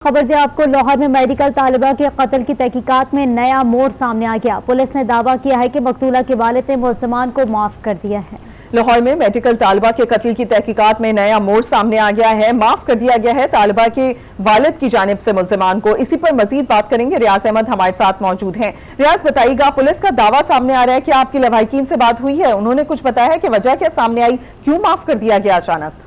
खबर दे आपको, लाहौर में मेडिकल तालिबा के कत्ल की तहकीकात में नया मोड़ सामने आ गया। पुलिस ने दावा किया है कि मकतूला के वालिद ने मुल्ज़िमान को माफ कर दिया है। लाहौर में मेडिकल तालिबा के कत्ल की तहकीकात में नया मोड़ सामने आ गया है। माफ कर दिया गया है तालिबा के वालिद की जानिब से मुल्ज़िमान को। इसी पर मजीद बात करेंगे, रियाज अहमद हमारे साथ मौजूद हैं। रियाज, बताइएगा, पुलिस का दावा सामने आ रहा है कि आपकी लवाहिकीन से बात हुई है, उन्होंने कुछ बताया है कि वजह क्या सामने आई, क्यों माफ कर दिया गया अचानक?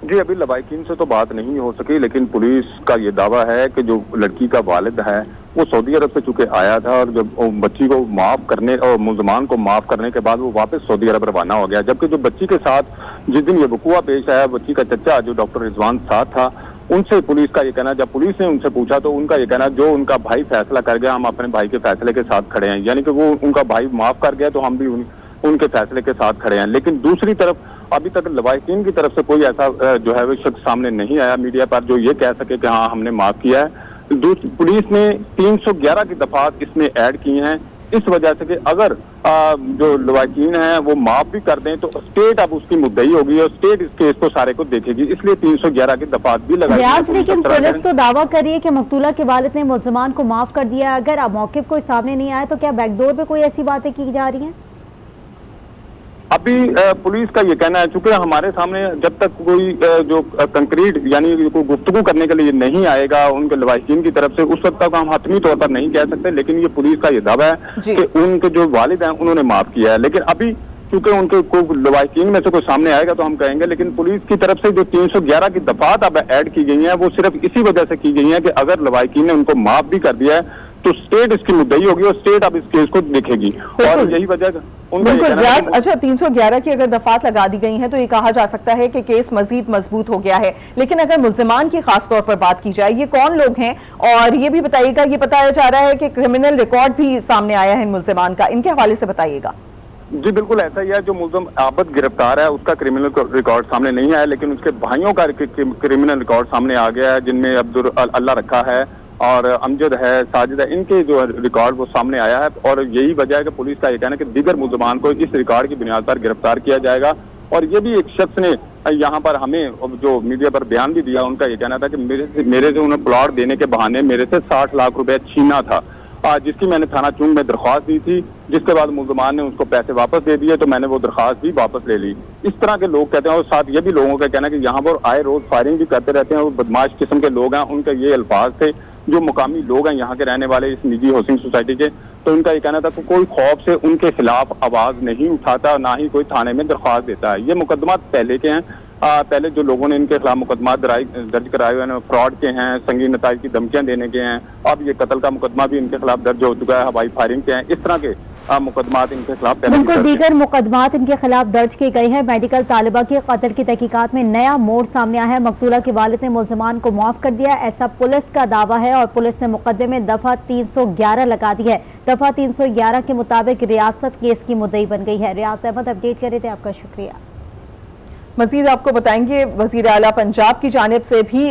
जी, अभी लवाहिकीन से तो बात नहीं हो सकी, लेकिन पुलिस का ये दावा है कि जो लड़की का वालिद है वो सऊदी अरब से चूंकि आया था और जब बच्ची को माफ करने और मुल्ज़मान को माफ करने के बाद वो वापस सऊदी अरब रवाना हो गया। जबकि जो बच्ची के साथ जिस दिन ये वक़ूआ पेश आया, बच्ची का चचा जो डॉक्टर रिजवान साथ था, उनसे पुलिस का ये कहना, जब पुलिस ने उनसे पूछा तो उनका ये कहना, जो उनका भाई फैसला कर गया हम अपने भाई के फैसले के साथ खड़े हैं, यानी कि वो उनका भाई माफ कर गया तो हम भी उनके फैसले के साथ खड़े हैं। लेकिन दूसरी तरफ अभी तक लवाहिकीन की तरफ से कोई ऐसा जो है वो शख्स सामने नहीं आया मीडिया पर जो ये कह सके कि हाँ हमने माफ किया है। पुलिस ने 311 की दफात इसमें ऐड की हैं, इस वजह से कि अगर जो लवाहिकीन है वो माफ भी कर दें तो स्टेट अब उसकी मुद्दई होगी और स्टेट इस केस को सारे को देखेगी, इसलिए 311 की दफात भी लगाई। लेकिन पुलिस तो दावा कर रही है कि मकतूला के वालिद ने मुल्ज़िमान को माफ कर दिया। अगर अब मौके कोई सामने नहीं आया तो क्या बैकडोर पे कोई ऐसी बातें की जा रही हैं? अभी पुलिस का ये कहना है, चूंकि हमारे सामने जब तक कोई जो कंक्रीट यानी कोई गुफ्तगू करने के लिए नहीं आएगा उनके लवाहिकीन की तरफ से, उस वक्त तक हम हतमी तौर पर नहीं कह सकते। लेकिन ये पुलिस का ये दावा है कि उनके जो वालिद हैं उन्होंने माफ किया है। लेकिन अभी चूंकि उनके कोई लवाहिकीन में से कोई सामने आएगा तो हम कहेंगे। लेकिन पुलिस की तरफ से जो 311 की दफात अब ऐड की गई है वो सिर्फ इसी वजह से की गई है कि अगर लवाहिकीन ने उनको माफ भी कर दिया है तो स्टेट इसकी मुद्दई होगी और स्टेट अब इस केस को देखेगी, और यही वजह अच्छा 311 की अगर दफात लगा दी गई है तो ये कहा जा सकता है कि केस मजीद मजबूत हो गया है। लेकिन अगर मुल्ज़िमान की खास तौर पर बात की जाए, ये कौन लोग हैं? और ये भी बताइएगा, ये बताया जा रहा है कि क्रिमिनल रिकॉर्ड भी सामने आया है मुल्ज़िमान का, इनके हवाले से बताइएगा। जी बिल्कुल ऐसा ही है। जो मुल्ज़िम आबद गिरफ्तार है उसका क्रिमिनल रिकॉर्ड सामने नहीं आया, लेकिन उसके भाइयों का क्रिमिनल रिकॉर्ड सामने आ गया है, जिनमें अब्दुल अल्लाह रखा है और अमजद है, साजिद है, इनके जो रिकॉर्ड वो सामने आया है। और यही वजह है कि पुलिस का ये कहना है कि दीगर मुल्ज़िमान को इस रिकॉर्ड की बुनियाद पर गिरफ्तार किया जाएगा। और ये भी एक शख्स ने यहाँ पर हमें जो मीडिया पर बयान भी दिया, उनका ये कहना था कि मेरे से उन्हें प्लॉट देने के बहाने मेरे से 60 लाख रुपए छीना था, जिसकी मैंने थाना चुंग में दरख्वास्त दी थी, जिसके बाद मुल्ज़िमान ने उसको पैसे वापस दे दिए तो मैंने वो दरख्वास्त भी वापस ले ली। इस तरह के लोग कहते हैं। और साथ ये भी लोगों का कहना है कि यहाँ पर आए रोज फायरिंग भी करते रहते हैं और बदमाश किस्म के लोग हैं। उनके ये अल्फाज थे, जो मुकामी लोग हैं यहाँ के रहने वाले इस निजी हाउसिंग सोसाइटी के, तो उनका ये कहना था कि कोई खौफ से उनके खिलाफ आवाज नहीं उठाता, ना ही कोई थाने में दरख्वास्त देता है। ये मुकदमा पहले के हैं, पहले जो लोगों ने इनके खिलाफ मुकदमा दर्ज कराए हुए हैं फ्रॉड के हैं, संगीन नताइज की धमकियां देने के हैं। अब ये कत्ल का मुकदमा भी इनके खिलाफ दर्ज हो चुका है, हवाई फायरिंग के हैं, इस तरह के मुकदमात इनके खिलाफ बिल्कुल दीगर मुकदमात इनके खिलाफ दर्ज किए गए हैं। मेडिकल तालिबा के कत्ल की तहकीकात में नया मोड़ सामने आया है। मकतूला के वालिद ने मुल्ज़िमान को माफ कर दिया, ऐसा पुलिस का दावा है। और पुलिस ने मुकदमे में दफा 311 लगा दी है। दफा 311 के मुताबिक रियासत केस की मुद्दई बन गई है। रियाज अहमद अपडेट कर रहे थे, आपका शुक्रिया। मजीद आपको बताएंगे, वजीर आला पंजाब की जानिब से भी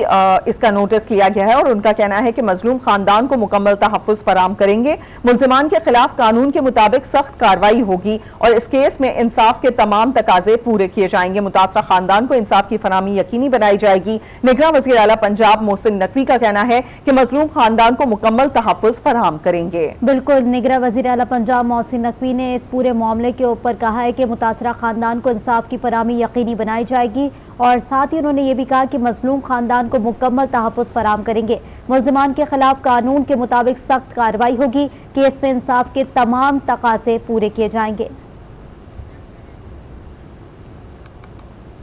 इसका नोटिस लिया गया है और उनका कहना है कि मजलूम खानदान को मुकम्मल तहफ़्फ़ुज़ फराहम करेंगे। मुल्ज़िमान के खिलाफ कानून के मुताबिक सख्त कार्रवाई होगी और इस केस में इंसाफ के तमाम तकाजे पूरे किए जाएंगे। मुतासरा खानदान को इंसाफ की फराहमी यकीनी बनाई जाएगी। निगरां वजीर आला पंजाब मोहसिन नकवी का कहना है कि मजलूम खानदान को मुकम्मल तहफ़्फ़ुज़ फराहम करेंगे। बिल्कुल, निगरां वजीर आला पंजाब मोहसिन नकवी ने इस पूरे मामले के ऊपर कहा है कि मुतासरा खानदान को इंसाफ की फराहमी यकीनी बनाई जाएगी। और साथ ही उन्होंने ये भी कहा कि मजलूम खानदान को मुकम्मल तहफ़्फ़ुज़ फराहम करेंगे। मुल्ज़िमान के खिलाफ कानून के मुताबिक सख्त कार्रवाई होगी। केस में इंसाफ के तमाम तकाज़े पूरे किए जाएंगे।